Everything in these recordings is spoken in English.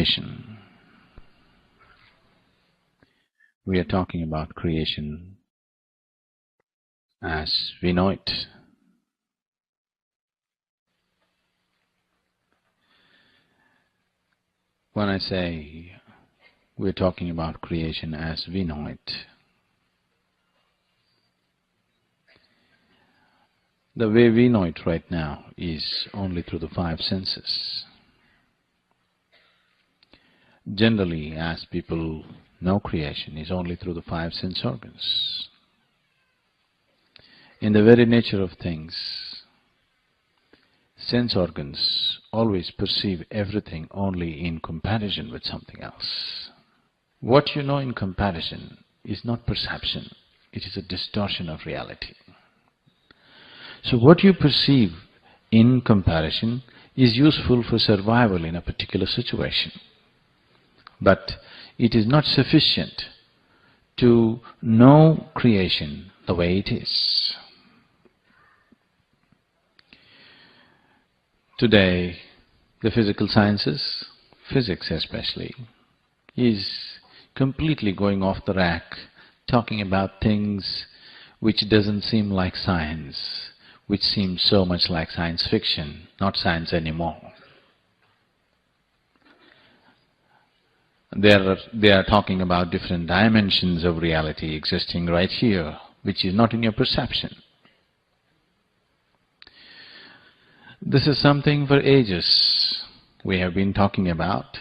creation. We are talking about creation as we know it. When I say we're talking about creation as we know it, the way we know it right now is only through the five senses. Generally, as people know creation is only through the five sense organs. In the very nature of things, sense organs always perceive everything only in comparison with something else. What you know in comparison is not perception, it is a distortion of reality. So what you perceive in comparison is useful for survival in a particular situation, but it is not sufficient to know creation the way it is. Today, the physical sciences, physics especially, is completely going off the rack, talking about things which doesn't seem like science, which seems so much like science fiction, not science anymore. They are talking about different dimensions of reality existing right here, which is not in your perception. This is something for ages we have been talking about,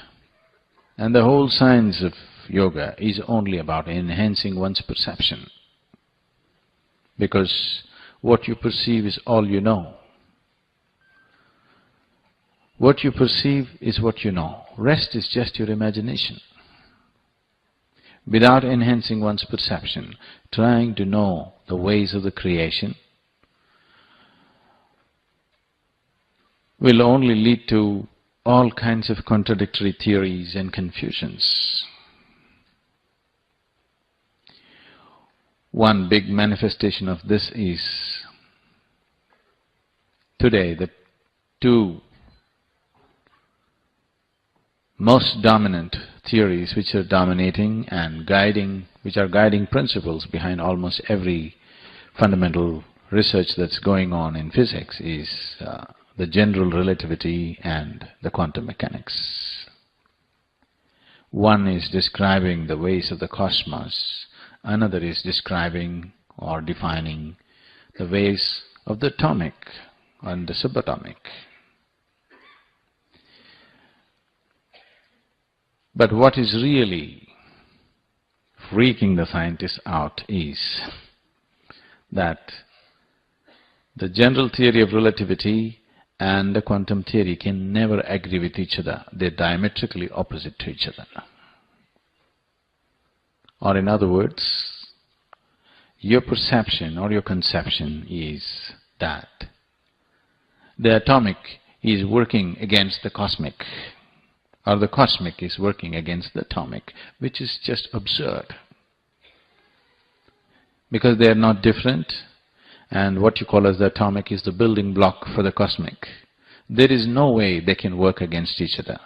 and the whole science of yoga is only about enhancing one's perception, because what you perceive is all you know. What you perceive is what you know. Rest is just your imagination. Without enhancing one's perception, trying to know the ways of the creation will only lead to all kinds of contradictory theories and confusions. One big manifestation of this is today the two most dominant theories which are dominating and guiding, which are guiding principles behind almost every fundamental research that's going on in physics is the general relativity and the quantum mechanics. One is describing the ways of the cosmos, another is describing or defining the ways of the atomic and the subatomic. But what is really freaking the scientists out is that the general theory of relativity and the quantum theory can never agree with each other. They're diametrically opposite to each other. Or in other words, your perception or your conception is that the atomic is working against the cosmic, or the cosmic is working against the atomic, which is just absurd. Because they are not different, and what you call as the atomic is the building block for the cosmic. There is no way they can work against each other.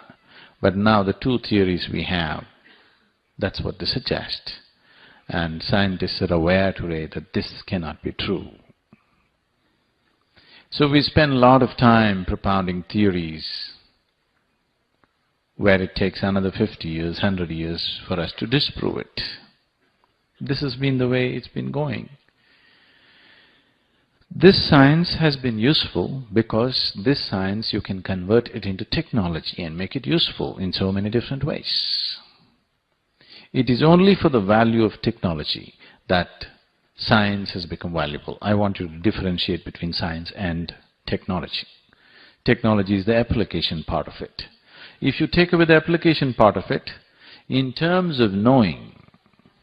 But now the two theories we have, that's what they suggest. And scientists are aware today that this cannot be true. So we spend a lot of time propounding theories where it takes another 50 years, 100 years for us to disprove it. This has been the way it's been going. This science has been useful because this science you can convert it into technology and make it useful in so many different ways. It is only for the value of technology that science has become valuable. I want you to differentiate between science and technology. Technology is the application part of it. If you take away the application part of it, in terms of knowing,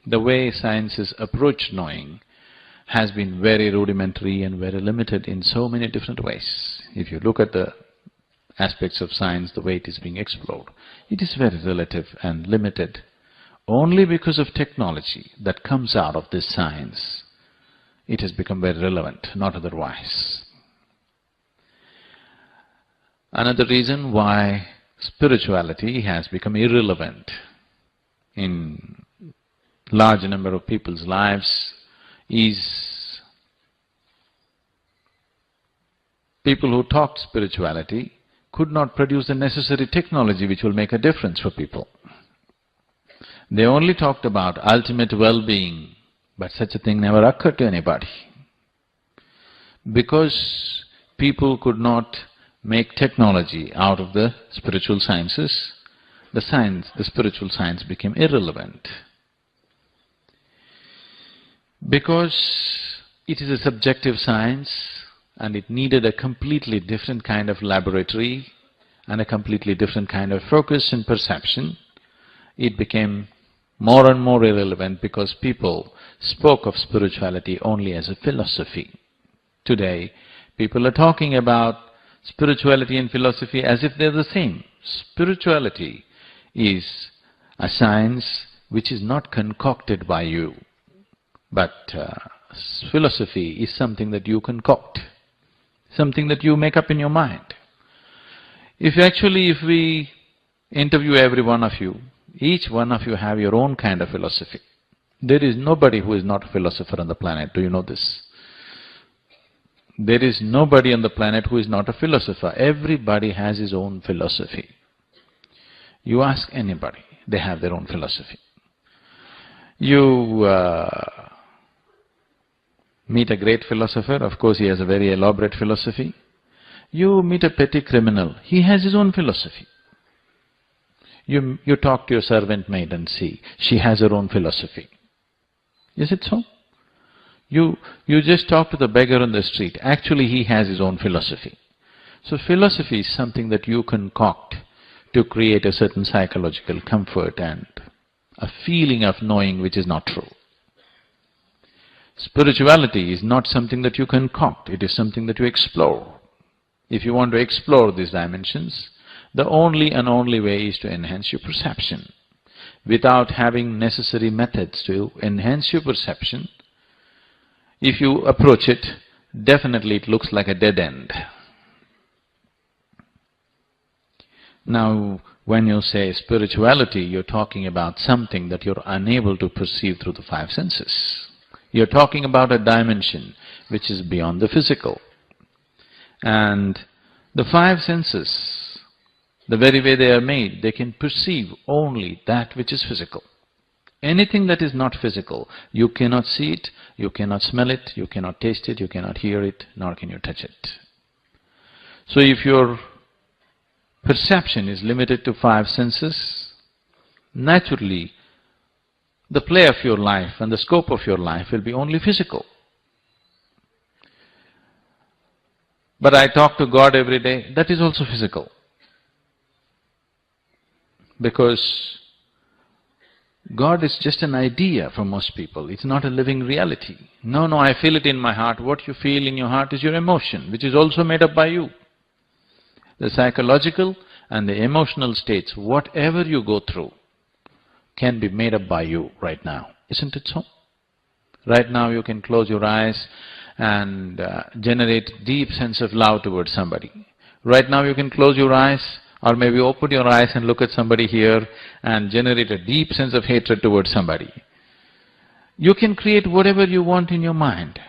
the way science has approached knowing has been very rudimentary and very limited in so many different ways. If you look at the aspects of science, the way it is being explored, it is very relative and limited. Only because of technology that comes out of this science, it has become very relevant, not otherwise. Another reason why spirituality has become irrelevant in large number of people's lives is people who talked spirituality could not produce the necessary technology which will make a difference for people. They only talked about ultimate well-being, but such a thing never occurred to anybody. Because people could not make technology out of the spiritual sciences, the spiritual science became irrelevant. Because it is a subjective science and it needed a completely different kind of laboratory and a completely different kind of focus and perception, it became more and more irrelevant because people spoke of spirituality only as a philosophy. Today, people are talking about spirituality and philosophy as if they're the same. Spirituality is a science which is not concocted by you, but philosophy is something that you concoct, something that you make up in your mind. If we interview every one of you, each one of you have your own kind of philosophy. There is nobody who is not a philosopher on the planet, do you know this? There is nobody on the planet who is not a philosopher. Everybody has his own philosophy. You ask anybody, they have their own philosophy. You meet a great philosopher, of course he has a very elaborate philosophy. You meet a petty criminal, he has his own philosophy. You talk to your servant maid and see, she has her own philosophy. Is it so? You just talk to the beggar on the street, actually he has his own philosophy. So philosophy is something that you concoct to create a certain psychological comfort and a feeling of knowing which is not true. Spirituality is not something that you concoct, it is something that you explore. If you want to explore these dimensions, the only and only way is to enhance your perception. Without having necessary methods to enhance your perception, if you approach it, definitely it looks like a dead end. Now, when you say spirituality, you're talking about something that you're unable to perceive through the five senses. You're talking about a dimension which is beyond the physical. And the five senses, the very way they are made, they can perceive only that which is physical. Anything that is not physical, you cannot see it, you cannot smell it, you cannot taste it, you cannot hear it, nor can you touch it. So if your perception is limited to five senses, naturally the play of your life and the scope of your life will be only physical. But I talk to God every day, that is also physical. Because God is just an idea for most people, it's not a living reality. No, I feel it in my heart. What you feel in your heart is your emotion, which is also made up by you. The psychological and the emotional states, whatever you go through, can be made up by you right now. Isn't it so? Right now you can close your eyes and generate deep sense of love towards somebody. Right now you can close your eyes or maybe open your eyes and look at somebody here and generate a deep sense of hatred towards somebody. You can create whatever you want in your mind.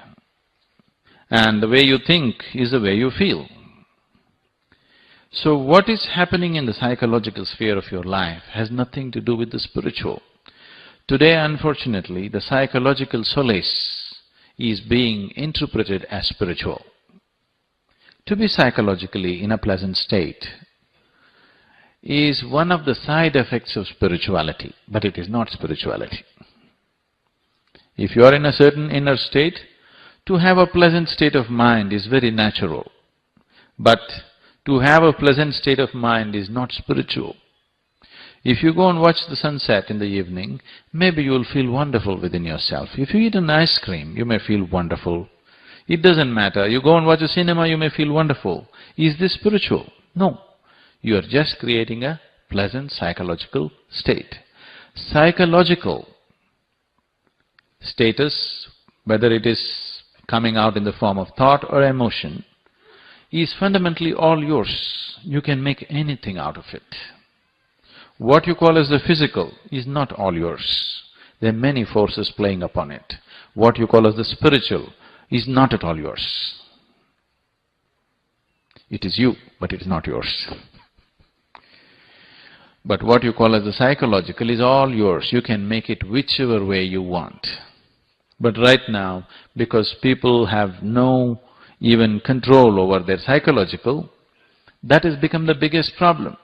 And the way you think is the way you feel. So what is happening in the psychological sphere of your life has nothing to do with the spiritual. Today, unfortunately, the psychological solace is being interpreted as spiritual. To be psychologically in a pleasant state is one of the side effects of spirituality, but it is not spirituality. If you are in a certain inner state, to have a pleasant state of mind is very natural, but to have a pleasant state of mind is not spiritual. If you go and watch the sunset in the evening, maybe you will feel wonderful within yourself. If you eat an ice cream, you may feel wonderful. It doesn't matter. You go and watch a cinema, you may feel wonderful. Is this spiritual? No. You are just creating a pleasant psychological state. Psychological status, whether it is coming out in the form of thought or emotion, is fundamentally all yours. You can make anything out of it. What you call as the physical is not all yours. There are many forces playing upon it. What you call as the spiritual is not at all yours. It is you, but it is not yours. But what you call as the psychological is all yours. You can make it whichever way you want. But right now, because people have no even control over their psychological, that has become the biggest problem.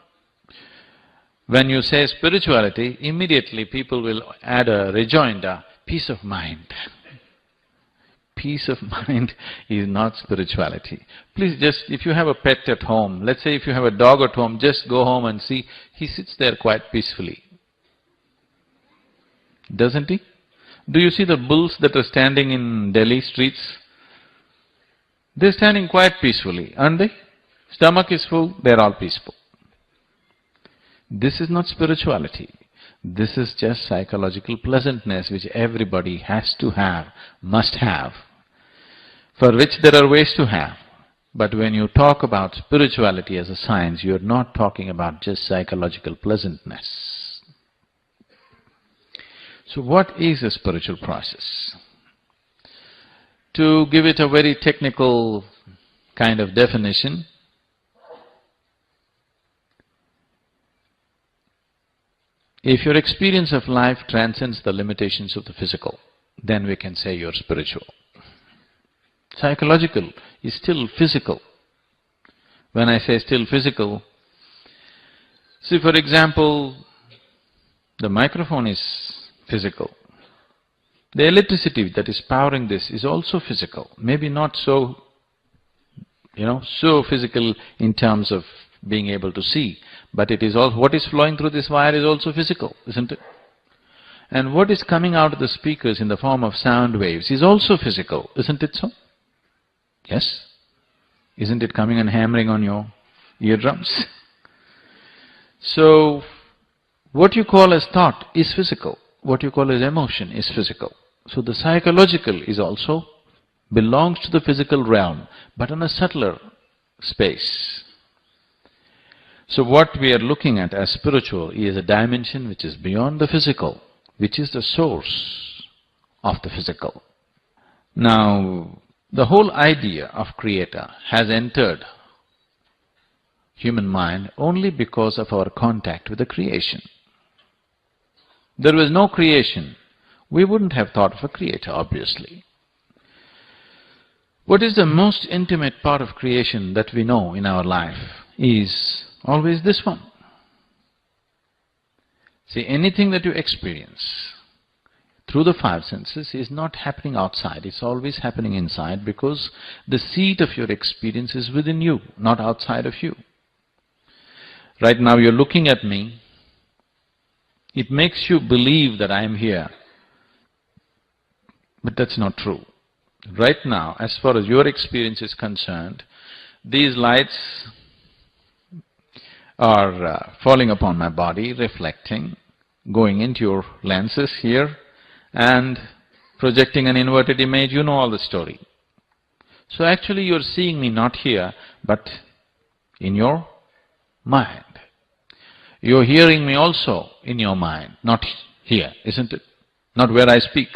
When you say spirituality, immediately people will add a rejoinder, peace of mind. Peace of mind is not spirituality. Please just, if you have a pet at home, let's say if you have a dog at home, just go home and see, he sits there quite peacefully. Doesn't he? Do you see the bulls that are standing in Delhi streets? They're standing quite peacefully, aren't they? Stomach is full, they're all peaceful. This is not spirituality. This is just psychological pleasantness which everybody has to have, must have, for which there are ways to have. But when you talk about spirituality as a science, you're not talking about just psychological pleasantness. So what is a spiritual process? To give it a very technical kind of definition, if your experience of life transcends the limitations of the physical, then we can say you're spiritual. Psychological is still physical. When I say still physical, see, for example, the microphone is physical. The electricity that is powering this is also physical. Maybe not so, so physical in terms of being able to see, but it is all… what is flowing through this wire is also physical, isn't it? And what is coming out of the speakers in the form of sound waves is also physical, isn't it so? Yes? Isn't it coming and hammering on your eardrums? So, what you call as thought is physical, what you call as emotion is physical. So the psychological is also belongs to the physical realm, but on a subtler space. So what we are looking at as spiritual is a dimension which is beyond the physical, which is the source of the physical. Now, the whole idea of creator has entered human mind only because of our contact with the creation. There was no creation, we wouldn't have thought of a creator, obviously. What is the most intimate part of creation that we know in our life is always this one. See, anything that you experience through the five senses is not happening outside, it's always happening inside, because the seat of your experience is within you, not outside of you. Right now you're looking at me, it makes you believe that I am here, but that's not true. Right now, as far as your experience is concerned, these lights are falling upon my body, reflecting, going into your lenses here and projecting an inverted image. You know all the story. So actually you're seeing me not here, but in your mind. You're hearing me also in your mind, not here, isn't it? Not where I speak,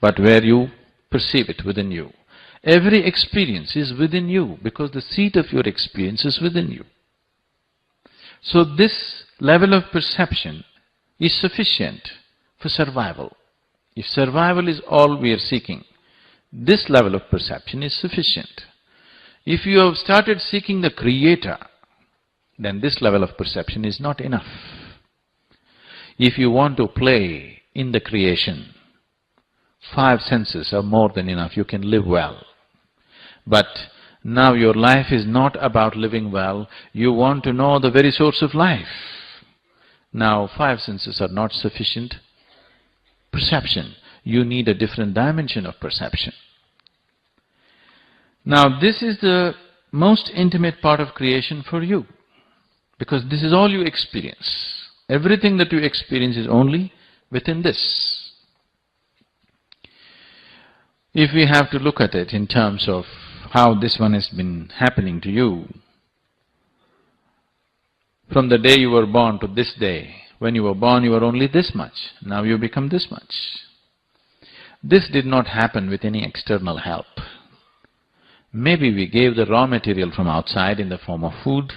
but where you perceive it within you. Every experience is within you because the seat of your experience is within you. So this level of perception is sufficient for survival. If survival is all we are seeking, this level of perception is sufficient. If you have started seeking the creator, then this level of perception is not enough. If you want to play in the creation, five senses are more than enough, you can live well. But now your life is not about living well, you want to know the very source of life. Now five senses are not sufficient perception, you need a different dimension of perception. Now this is the most intimate part of creation for you, because this is all you experience. Everything that you experience is only within this. If we have to look at it in terms of how this one has been happening to you. From the day you were born to this day, when you were born you were only this much, now you become this much. This did not happen with any external help. Maybe we gave the raw material from outside in the form of food,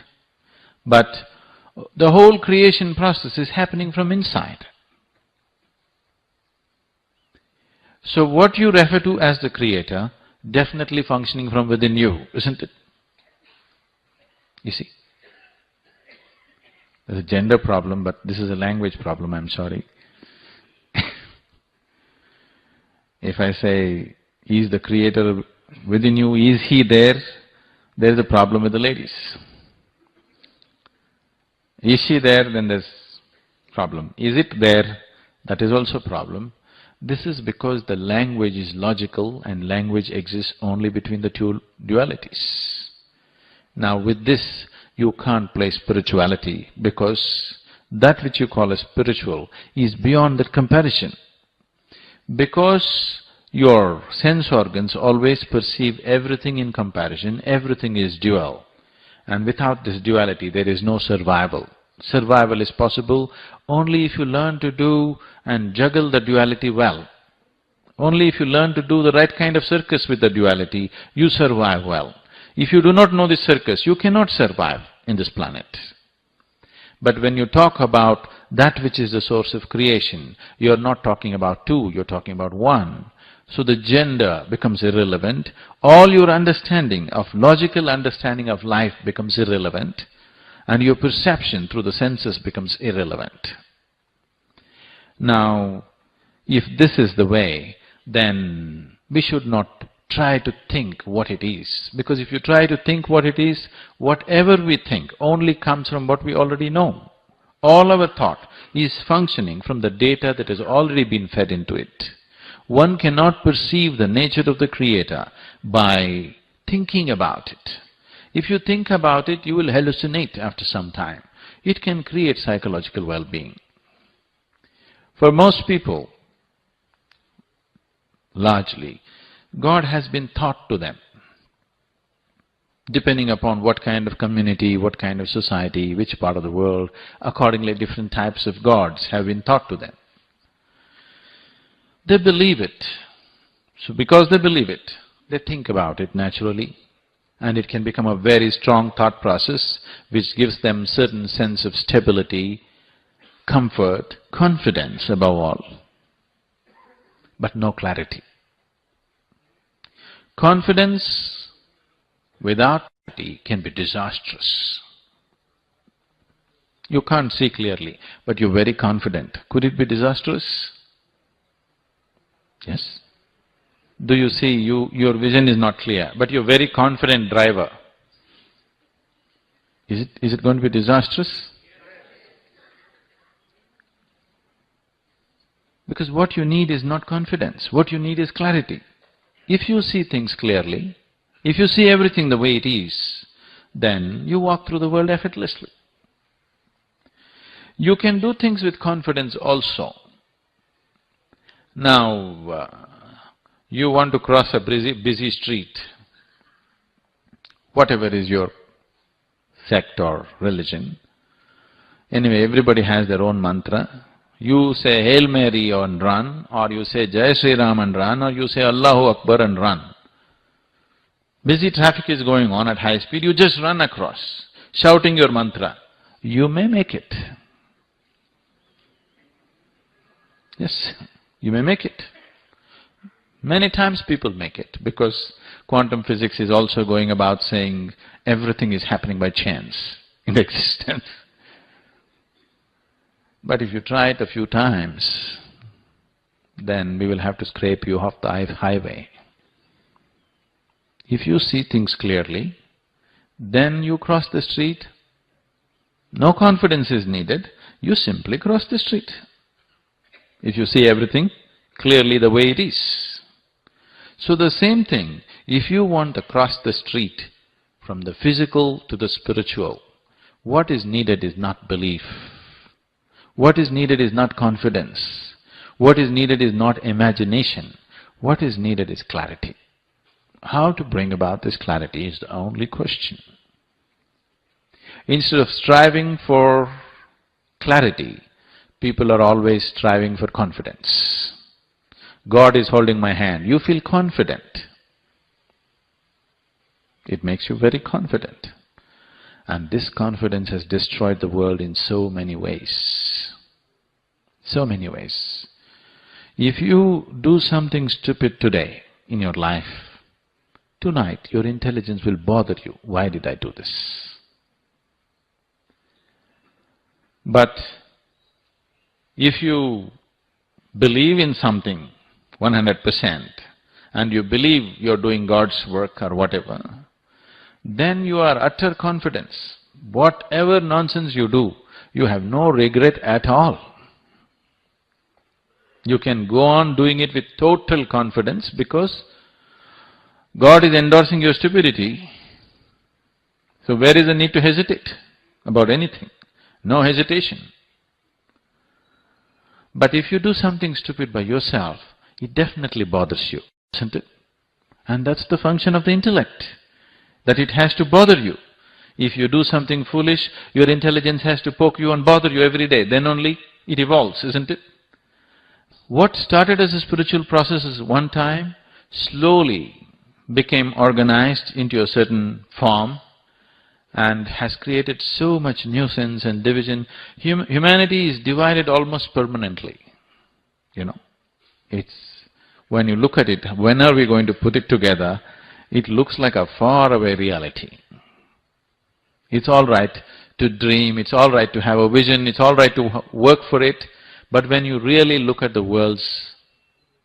but the whole creation process is happening from inside. So what you refer to as the creator, definitely functioning from within you, isn't it? You see? There's a gender problem, but this is a language problem, I'm sorry. If I say, is the creator within you, is he there? There's a problem with the ladies. Is she there? Then there's problem. Is it there? That is also a problem. This is because the language is logical and language exists only between the two dualities. Now with this, you can't play spirituality because that which you call as spiritual is beyond that comparison. Because your sense organs always perceive everything in comparison, everything is dual. And without this duality, there is no survival. Survival is possible only if you learn to do and juggle the duality well. Only if you learn to do the right kind of circus with the duality, you survive well. If you do not know this circus, you cannot survive in this planet. But when you talk about that which is the source of creation, you're not talking about two, you're talking about one. So the gender becomes irrelevant, all your understanding of, logical understanding of life becomes irrelevant, and your perception through the senses becomes irrelevant. Now, if this is the way, then we should not try to think what it is, because if you try to think what it is, whatever we think only comes from what we already know. All our thought is functioning from the data that has already been fed into it. One cannot perceive the nature of the Creator by thinking about it. If you think about it, you will hallucinate after some time. It can create psychological well-being. For most people, largely, God has been taught to them, depending upon what kind of community, what kind of society, which part of the world, accordingly different types of gods have been taught to them. They believe it. So because they believe it, they think about it naturally, and it can become a very strong thought process which gives them certain sense of stability, comfort, confidence above all, but no clarity. Confidence without clarity can be disastrous. You can't see clearly, but you're very confident. Could it be disastrous? Yes. Do you see, your vision is not clear, but you're very confident driver. Is it going to be disastrous? Because what you need is not confidence, what you need is clarity. If you see things clearly, if you see everything the way it is, then you walk through the world effortlessly. You can do things with confidence also. Now, you want to cross a busy street, whatever is your sect or religion. Anyway, everybody has their own mantra. You say Hail Mary and run, or you say Jai Sri Ram and run, or you say Allahu Akbar and run. Busy traffic is going on at high speed, you just run across, shouting your mantra. You may make it. Yes, you may make it. Many times people make it, because quantum physics is also going about saying everything is happening by chance in existence. But if you try it a few times, then we will have to scrape you off the highway. If you see things clearly, then you cross the street. No confidence is needed, you simply cross the street. If you see everything clearly the way it is. So the same thing, if you want to cross the street from the physical to the spiritual, what is needed is not belief. What is needed is not confidence. What is needed is not imagination. What is needed is clarity. how to bring about this clarity is the only question. Instead of striving for clarity, people are always striving for confidence. God is holding my hand. You feel confident. It makes you very confident. And this confidence has destroyed the world in so many ways. So many ways. If you do something stupid today in your life, tonight your intelligence will bother you. Why did I do this? But if you believe in something 100% and you believe you're doing God's work or whatever, then you are utter confidence. Whatever nonsense you do, you have no regret at all. You can go on doing it with total confidence because God is endorsing your stupidity. So where is the need to hesitate about anything? No hesitation. But if you do something stupid by yourself, it definitely bothers you, isn't it? And that's the function of the intellect, that it has to bother you. If you do something foolish, your intelligence has to poke you and bother you every day. Then only it evolves, isn't it? What started as a spiritual process is one time slowly became organized into a certain form and has created so much nuisance and division. Humanity is divided almost permanently, you know. When you look at it, when are we going to put it together, it looks like a faraway reality. It's all right to dream, it's all right to have a vision, it's all right to work for it, but when you really look at the world's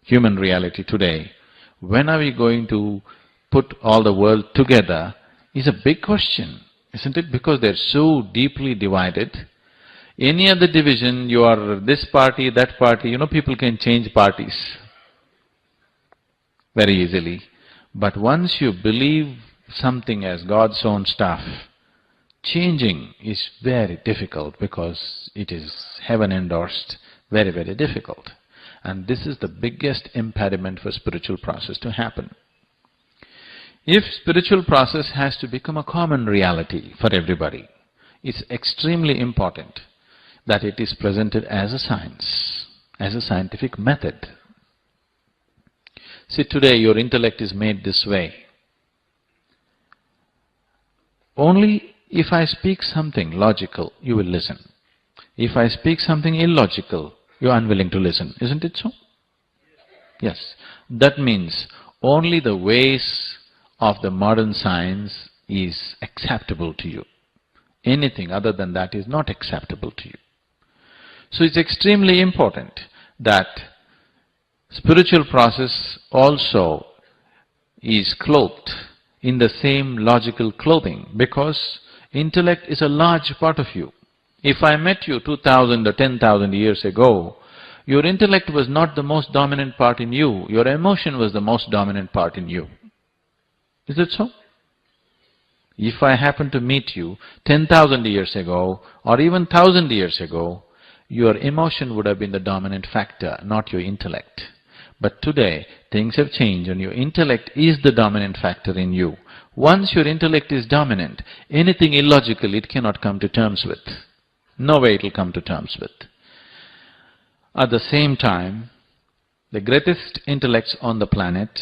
human reality today, when are we going to put all the world together is a big question, isn't it? Because they're so deeply divided. Any other division, you are this party, that party, you know, people can change parties very easily. But once you believe something as God's own stuff, changing is very difficult because it is heaven endorsed, very, very difficult. And this is the biggest impediment for spiritual process to happen. If spiritual process has to become a common reality for everybody, it's extremely important that it is presented as a science, as a scientific method. See, today your intellect is made this way. Only if I speak something logical, you will listen. If I speak something illogical, you are unwilling to listen. Isn't it so? Yes. That means only the ways of the modern science is acceptable to you. Anything other than that is not acceptable to you. So it's extremely important that spiritual process also is clothed in the same logical clothing, because intellect is a large part of you. If I met you 2000 or 10,000 years ago, your intellect was not the most dominant part in you, your emotion was the most dominant part in you. Is it so? If I happen to meet you 10,000 years ago or even 1,000 years ago, your emotion would have been the dominant factor, not your intellect. But today, things have changed and your intellect is the dominant factor in you. Once your intellect is dominant, anything illogical it cannot come to terms with. No way it will come to terms with. At the same time, the greatest intellects on the planet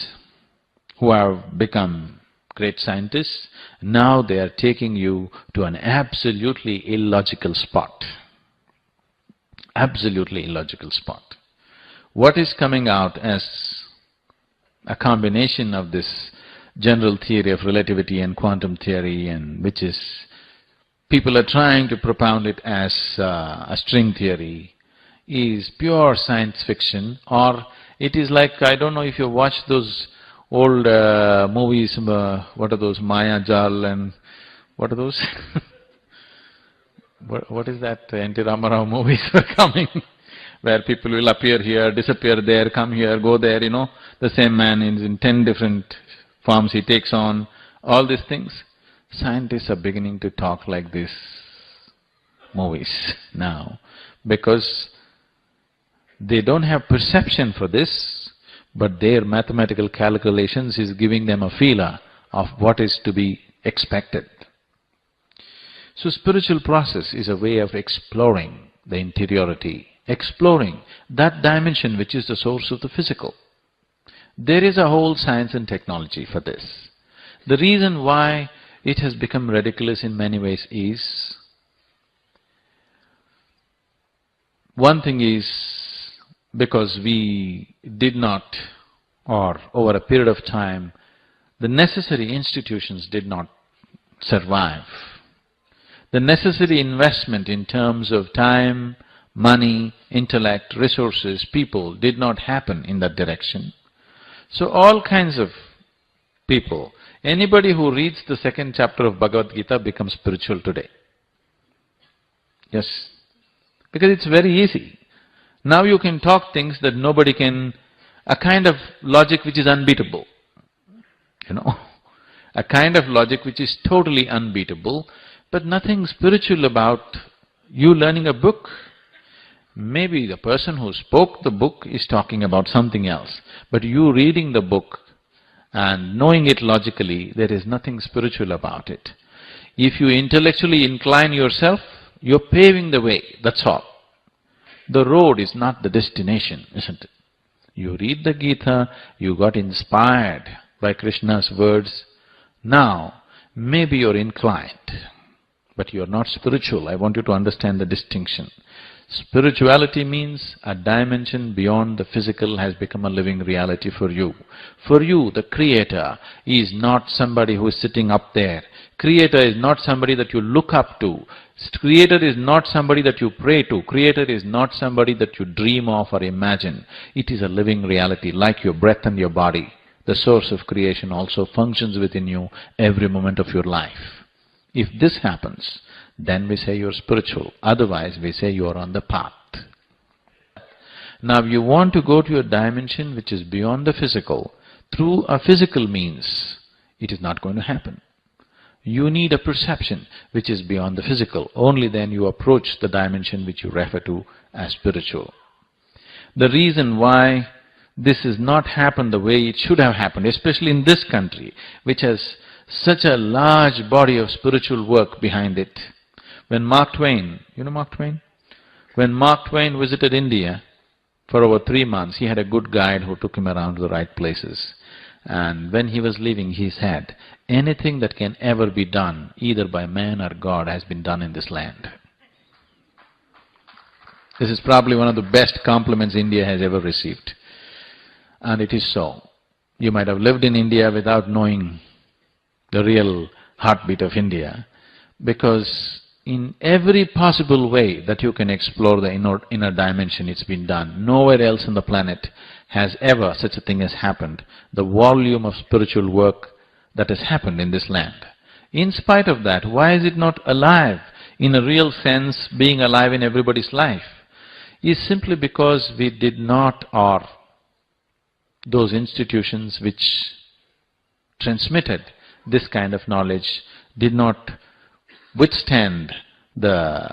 who have become great scientists, now they are taking you to an absolutely illogical spot. Absolutely illogical spot. What is coming out as a combination of this general theory of relativity and quantum theory, and which is, people are trying to propound it as a string theory, is pure science fiction, or it is like, I don't know if you watch those old movies, what are those, Maya Jal and what are those? What is that, N.T. Ramarao movies were coming, where people will appear here, disappear there, come here, go there, you know, the same man is in 10 different forms he takes on, all these things. Scientists are beginning to talk like these movies now, because they don't have perception for this, but their mathematical calculations is giving them a feeler of what is to be expected. So spiritual process is a way of exploring the interiority, exploring that dimension which is the source of the physical. There is a whole science and technology for this. The reason why it has become ridiculous in many ways is, one thing is because we did not, or over a period of time, the necessary institutions did not survive. The necessary investment in terms of time, money, intellect, resources, people did not happen in that direction. So all kinds of people, anybody who reads the second chapter of Bhagavad Gita becomes spiritual today. Yes, because it's very easy. Now you can talk things that nobody can, a kind of logic which is unbeatable, a kind of logic which is totally unbeatable, but nothing spiritual about you learning a book. Maybe the person who spoke the book is talking about something else, but you reading the book and knowing it logically, there is nothing spiritual about it. If you intellectually incline yourself, you're paving the way, that's all. The road is not the destination, isn't it? You read the Gita, you got inspired by Krishna's words. Now, maybe you're inclined, but you're not spiritual. I want you to understand the distinction. Spirituality means a dimension beyond the physical has become a living reality for you. For you, the Creator is not somebody who is sitting up there. Creator is not somebody that you look up to. Creator is not somebody that you pray to. Creator is not somebody that you dream of or imagine. It is a living reality, like your breath and your body. The source of creation also functions within you every moment of your life. If this happens, then we say you're spiritual. Otherwise, we say you're on the path. Now, if you want to go to a dimension which is beyond the physical, through a physical means, it is not going to happen. You need a perception which is beyond the physical. Only then you approach the dimension which you refer to as spiritual. The reason why this has not happened the way it should have happened, especially in this country, which has such a large body of spiritual work behind it. When Mark Twain, you know Mark Twain? When Mark Twain visited India for over 3 months, he had a good guide who took him around to the right places. And when he was leaving, he said, anything that can ever be done, either by man or God, has been done in this land. This is probably one of the best compliments India has ever received. And it is so. You might have lived in India without knowing the real heartbeat of India, because in every possible way that you can explore the inner dimension, it's been done. Nowhere else on the planet has ever such a thing has happened. The volume of spiritual work that has happened in this land. In spite of that, why is it not alive in a real sense, being alive in everybody's life? Is simply because we did not, or those institutions which transmitted this kind of knowledge did not withstand the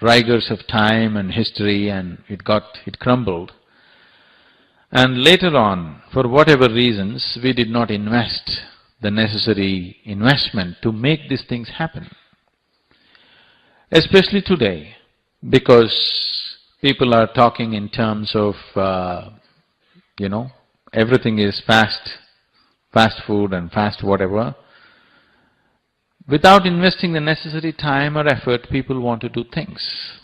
rigors of time and history, and it crumbled. And later on, for whatever reasons, we did not invest the necessary investment to make these things happen. Especially today, because people are talking in terms of, everything is fast food and fast whatever. Without investing the necessary time or effort, people want to do things.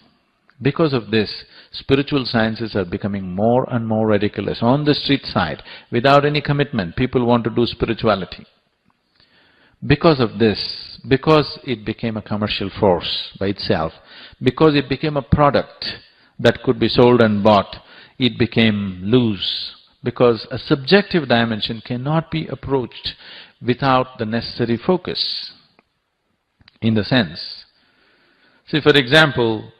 Because of this, spiritual sciences are becoming more and more ridiculous. On the street side, without any commitment, people want to do spirituality. Because of this, because it became a commercial force by itself, because it became a product that could be sold and bought, it became loose. Because a subjective dimension cannot be approached without the necessary focus. In the sense, see, for example,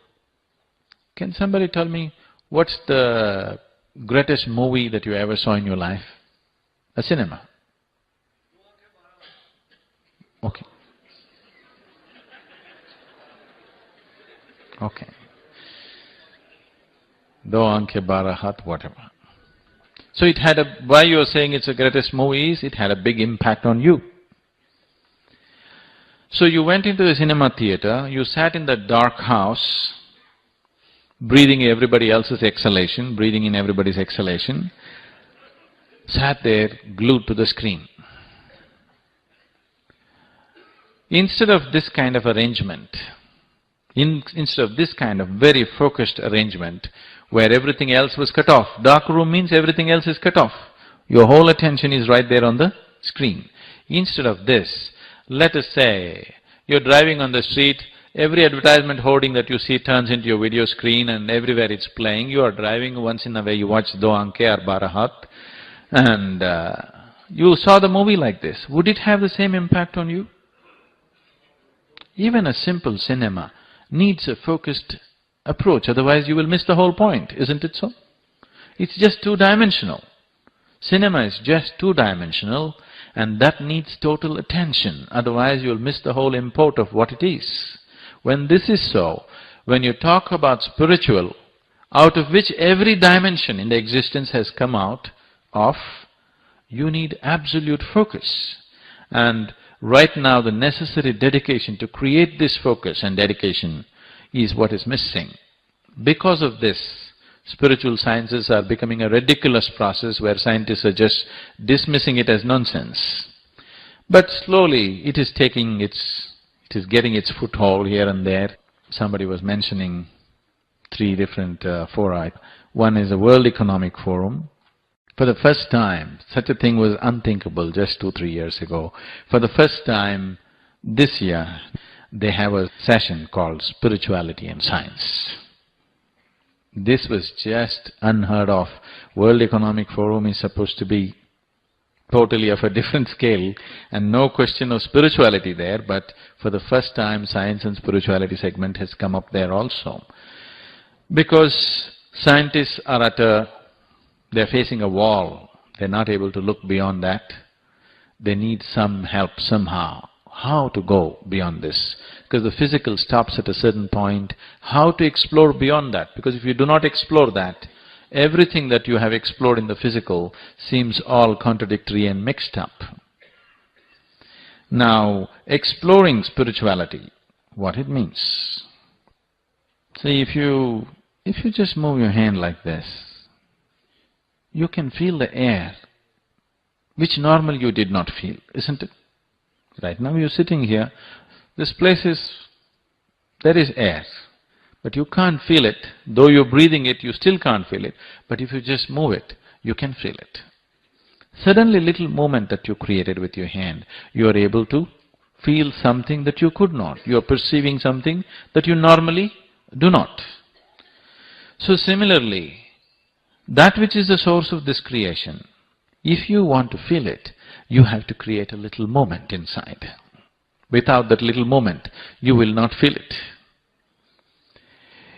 can somebody tell me what's the greatest movie that you ever saw in your life? A cinema. Okay. Okay. Do aankhe bara hath, whatever. So it had why you are saying it's the greatest movie is, it had a big impact on you. So you went into the cinema theater, you sat in that dark house, breathing everybody else's exhalation, breathing in everybody's exhalation, sat there glued to the screen. Instead of this kind of arrangement, instead of this kind of very focused arrangement where everything else was cut off, dark room means everything else is cut off. Your whole attention is right there on the screen. Instead of this, let us say you're driving on the street, every advertisement hoarding that you see turns into your video screen and everywhere it's playing. You are driving, once in a way you watch Do Anke or Barahat, and you saw the movie like this. Would it have the same impact on you? Even a simple cinema needs a focused approach, otherwise you will miss the whole point, isn't it so? It's just two-dimensional. Cinema is just two-dimensional, and that needs total attention, otherwise you will miss the whole import of what it is. When this is so, when you talk about spiritual, out of which every dimension in the existence has come out of, you need absolute focus. And right now the necessary dedication to create this focus and dedication is what is missing. Because of this, spiritual sciences are becoming a ridiculous process where scientists are just dismissing it as nonsense. But slowly it is getting its foothold here and there. Somebody was mentioning three different fora. One is the World Economic Forum. For the first time, such a thing was unthinkable just 2-3 years ago. For the first time this year, they have a session called Spirituality and Science. This was just unheard of. World Economic Forum is supposed to be totally of a different scale and no question of spirituality there, but for the first time science and spirituality segment has come up there also. Because scientists are they're facing a wall, they're not able to look beyond that. They need some help somehow. How to go beyond this? Because the physical stops at a certain point. How to explore beyond that? Because if you do not explore that, everything that you have explored in the physical seems all contradictory and mixed up. Now, exploring spirituality, what it means. See, if you just move your hand like this, you can feel the air, which normally you did not feel, isn't it? Right now you're sitting here, this place there is air, but you can't feel it. Though you're breathing it, you still can't feel it. But if you just move it, you can feel it. Suddenly, little movement that you created with your hand, you are able to feel something that you could not. You are perceiving something that you normally do not. So similarly, that which is the source of this creation, if you want to feel it, you have to create a little moment inside. Without that little moment, you will not feel it.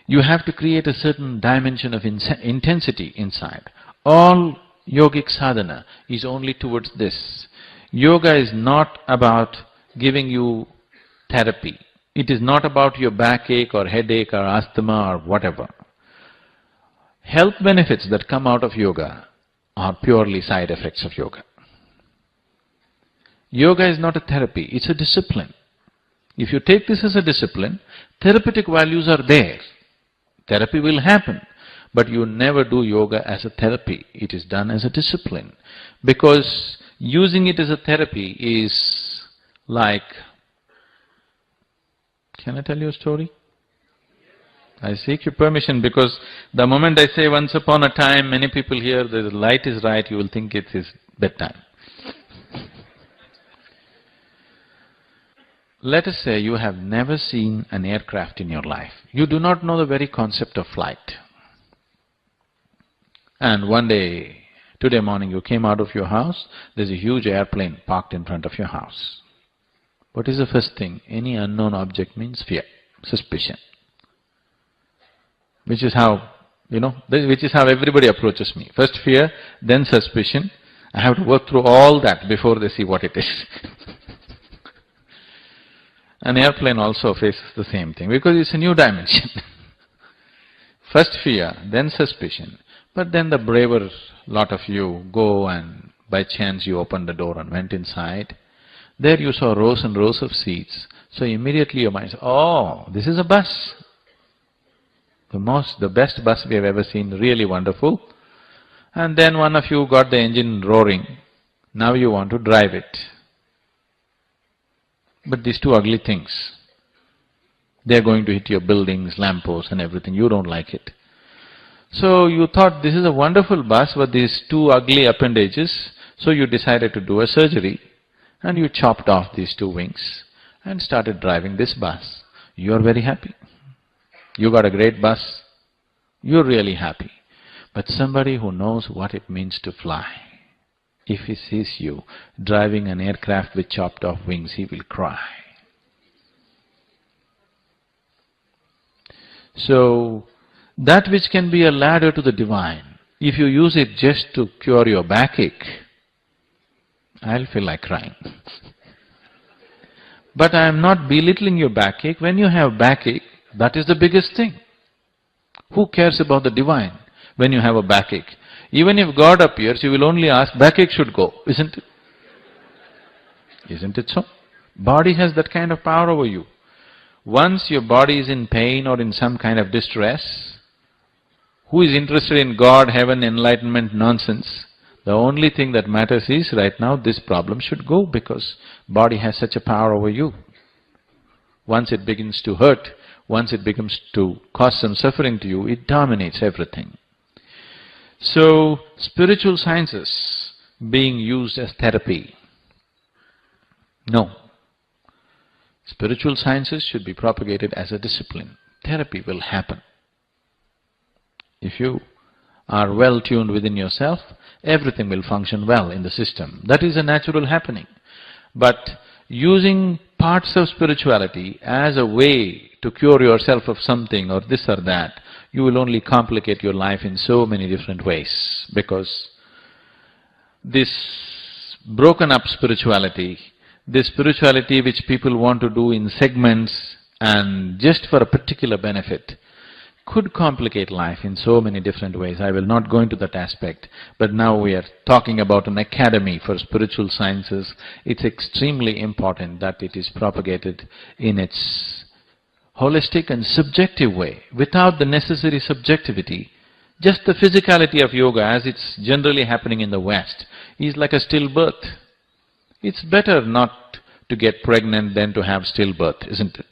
You have to create a certain dimension of intensity inside. All yogic sadhana is only towards this. Yoga is not about giving you therapy. It is not about your backache or headache or asthma or whatever. Health benefits that come out of yoga are purely side effects of yoga. Yoga is not a therapy, it's a discipline. If you take this as a discipline, therapeutic values are there. Therapy will happen, but you never do yoga as a therapy. It is done as a discipline. Because using it as a therapy is like… Can I tell you a story? I seek your permission because the moment I say once upon a time, many people here, the light is right, you will think it is bedtime. Let us say you have never seen an aircraft in your life. You do not know the very concept of flight. And one day, today morning you came out of your house, there's a huge airplane parked in front of your house. What is the first thing? Any unknown object means fear, suspicion. Which is how, which is how everybody approaches me. First fear, then suspicion. I have to work through all that before they see what it is. An airplane also faces the same thing because it's a new dimension. First fear, then suspicion. But then the braver lot of you go and by chance you opened the door and went inside. There you saw rows and rows of seats. So immediately your mind says, oh, this is a bus. The best bus we have ever seen, really wonderful. And then one of you got the engine roaring. Now you want to drive it. But these two ugly things, they're going to hit your buildings, lampposts and everything. You don't like it. So you thought this is a wonderful bus, but these two ugly appendages, so you decided to do a surgery and you chopped off these two wings and started driving this bus. You are very happy. You got a great bus. You're really happy. But somebody who knows what it means to fly, if he sees you driving an aircraft with chopped off wings, he will cry. So, that which can be a ladder to the divine, if you use it just to cure your backache, I'll feel like crying. But I am not belittling your backache. When you have backache, that is the biggest thing. Who cares about the divine when you have a backache? Even if God appears, you will only ask, backache should go, isn't it? Isn't it so? Body has that kind of power over you. Once your body is in pain or in some kind of distress, who is interested in God, heaven, enlightenment nonsense? The only thing that matters is, right now this problem should go because body has such a power over you. Once it begins to hurt, once it begins to cause some suffering to you, it dominates everything. So, spiritual sciences being used as therapy, no. Spiritual sciences should be propagated as a discipline. Therapy will happen. If you are well tuned within yourself, everything will function well in the system. That is a natural happening. But using parts of spirituality as a way to cure yourself of something or this or that, you will only complicate your life in so many different ways, because this broken up spirituality, this spirituality which people want to do in segments and just for a particular benefit, could complicate life in so many different ways. I will not go into that aspect, but now we are talking about an academy for spiritual sciences. It's extremely important that it is propagated in its holistic and subjective way, without the necessary subjectivity. Just the physicality of yoga, as it's generally happening in the West, is like a stillbirth. It's better not to get pregnant than to have stillbirth, isn't it?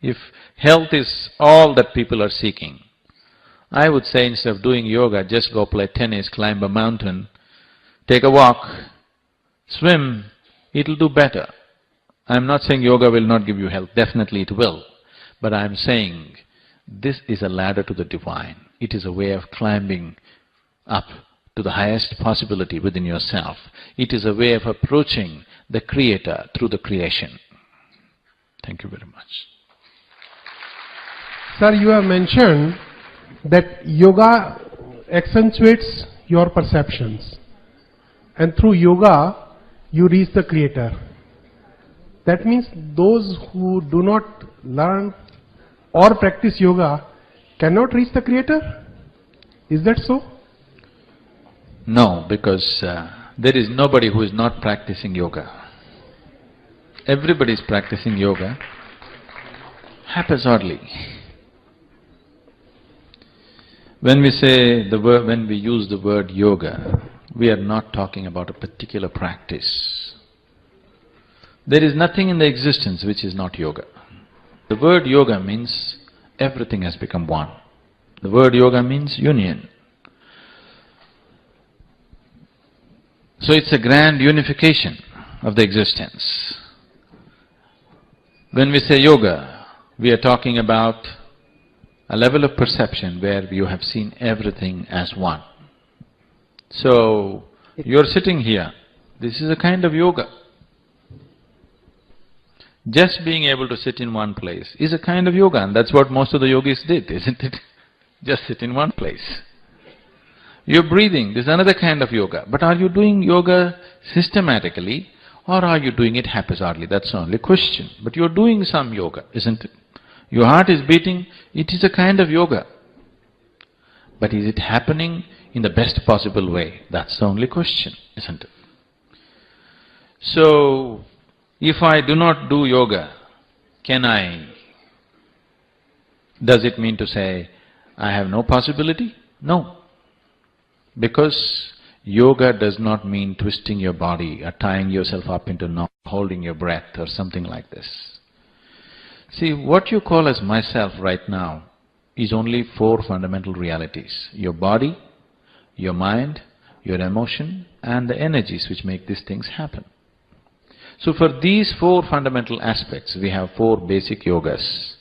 If health is all that people are seeking, I would say instead of doing yoga, just go play tennis, climb a mountain, take a walk, swim, it'll do better. I'm not saying yoga will not give you health, definitely it will. But I'm saying this is a ladder to the divine. It is a way of climbing up to the highest possibility within yourself. It is a way of approaching the Creator through the creation. Thank you very much. Sir, you have mentioned that yoga accentuates your perceptions, and through yoga you reach the Creator. That means those who do not learn or practice yoga cannot reach the Creator? Is that so? No, because there is nobody who is not practicing yoga. Everybody is practicing yoga haphazardly. When we say the word, when we use the word yoga, we are not talking about a particular practice. There is nothing in the existence which is not yoga. The word yoga means everything has become one. The word yoga means union. So it's a grand unification of the existence. When we say yoga, we are talking about a level of perception where you have seen everything as one. So, you're sitting here, this is a kind of yoga. Just being able to sit in one place is a kind of yoga, and that's what most of the yogis did, isn't it? Just sit in one place. You're breathing, this is another kind of yoga. But are you doing yoga systematically or are you doing it haphazardly? That's the only question. But you're doing some yoga, isn't it? Your heart is beating, it is a kind of yoga. But is it happening in the best possible way? That's the only question, isn't it? So, if I do not do yoga, does it mean to say, I have no possibility? No. Because yoga does not mean twisting your body or tying yourself up into knot, holding your breath or something like this. See, what you call as myself right now is only 4 fundamental realities: your body, your mind, your emotion, and the energies which make these things happen. So for these 4 fundamental aspects, we have 4 basic yogas.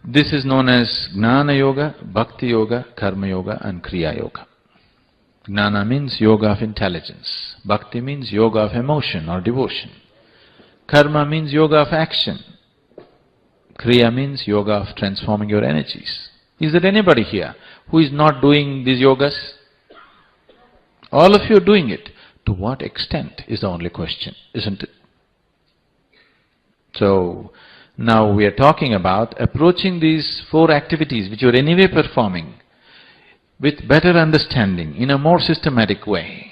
This is known as Jnana Yoga, Bhakti Yoga, Karma Yoga and Kriya Yoga. Jnana means yoga of intelligence. Bhakti means yoga of emotion or devotion. Karma means yoga of action. Kriya means yoga of transforming your energies. Is there anybody here who is not doing these yogas? All of you are doing it. To what extent is the only question, isn't it? So, now we are talking about approaching these 4 activities which you are anyway performing with better understanding, in a more systematic way.